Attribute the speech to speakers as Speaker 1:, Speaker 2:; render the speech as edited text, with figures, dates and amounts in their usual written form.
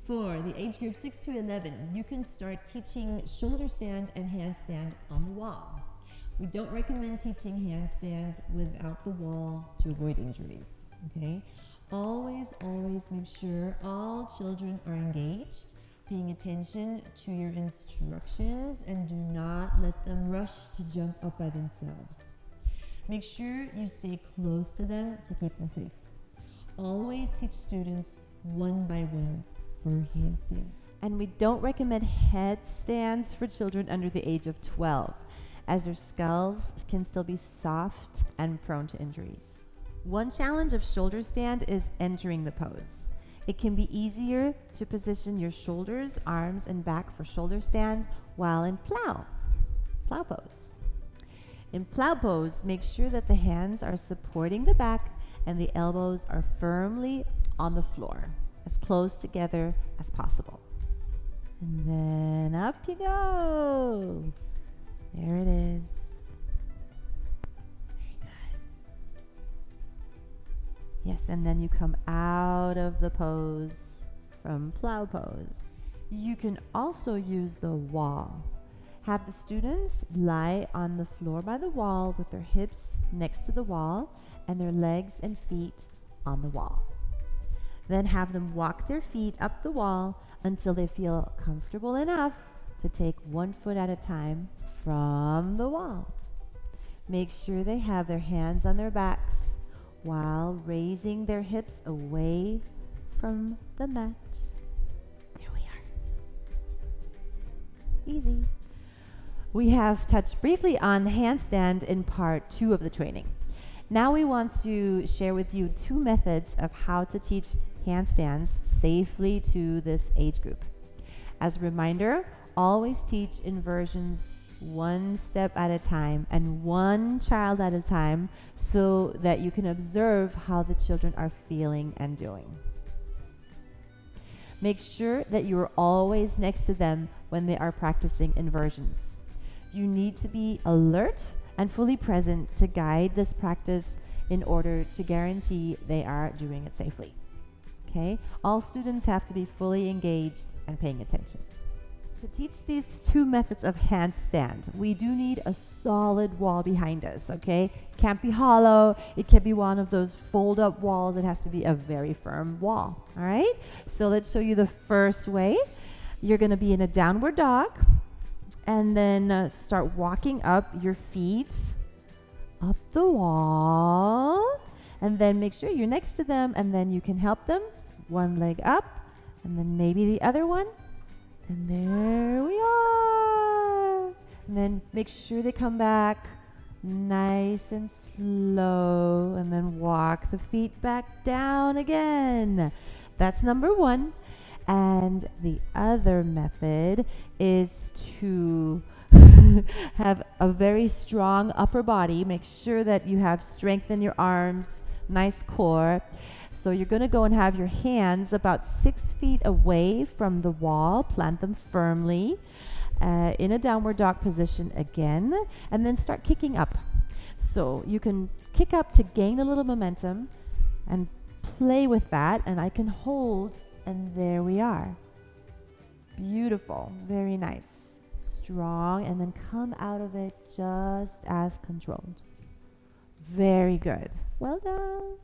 Speaker 1: For the age group 6 to 11, you can start teaching shoulder stand and handstand on the wall. We don't recommend teaching handstands without the wall to avoid injuries, okay? Always make sure all children are engaged, paying attention to your instructions, and do not let them rush to jump up by themselves. Make sure you stay close to them to keep them safe. Always teach students one by one for handstands.
Speaker 2: And we don't recommend headstands for children under the age of 12, as their skulls can still be soft and prone to injuries. One challenge of shoulder stand is entering the pose. It can be easier to position your shoulders, arms, and back for shoulder stand while in plow pose. In plow pose, make sure that the hands are supporting the back and the elbows are firmly on the floor, as close together as possible. And then up you go. There it is. Very good. Yes, and then you come out of the pose from plow pose. You can also use the wall. Have the students lie on the floor by the wall with their hips next to the wall and their legs and feet on the wall. Then have them walk their feet up the wall until they feel comfortable enough to take one foot at a time from the wall. Make sure they have their hands on their backs while raising their hips away from the mat. There we are. Easy. We have touched briefly on handstand in part 2 of the training. Now we want to share with you 2 methods of how to teach handstands safely to this age group. As a reminder, always teach inversions one step at a time and one child at a time so that you can observe how the children are feeling and doing. Make sure that you are always next to them when they are practicing inversions. You need to be alert and fully present to guide this practice in order to guarantee they are doing it safely. Okay? All students have to be fully engaged and paying attention. To teach these 2 methods of handstand, we do need a solid wall behind us, okay? Can't be hollow. It can be one of those fold-up walls. It has to be a very firm wall, all right? So let's show you the first way. You're going to be in a downward dog, and then start walking up your feet up the wall, and then make sure you're next to them, and then you can help them. One leg up, and then maybe the other one. And there we are. And then make sure they come back nice and slow, and then walk the feet back down again. That's number 1. And the other method is to have a very strong upper body. Make sure that you have strength in your arms, nice core. So you're going to go and have your hands about 6 feet away from the wall. Plant them firmly in a downward dog position again, and then start kicking up. So you can kick up to gain a little momentum and play with that, and I can hold, and there we are. Beautiful. Very nice. Strong, and then come out of it just as controlled. Very good. Well done.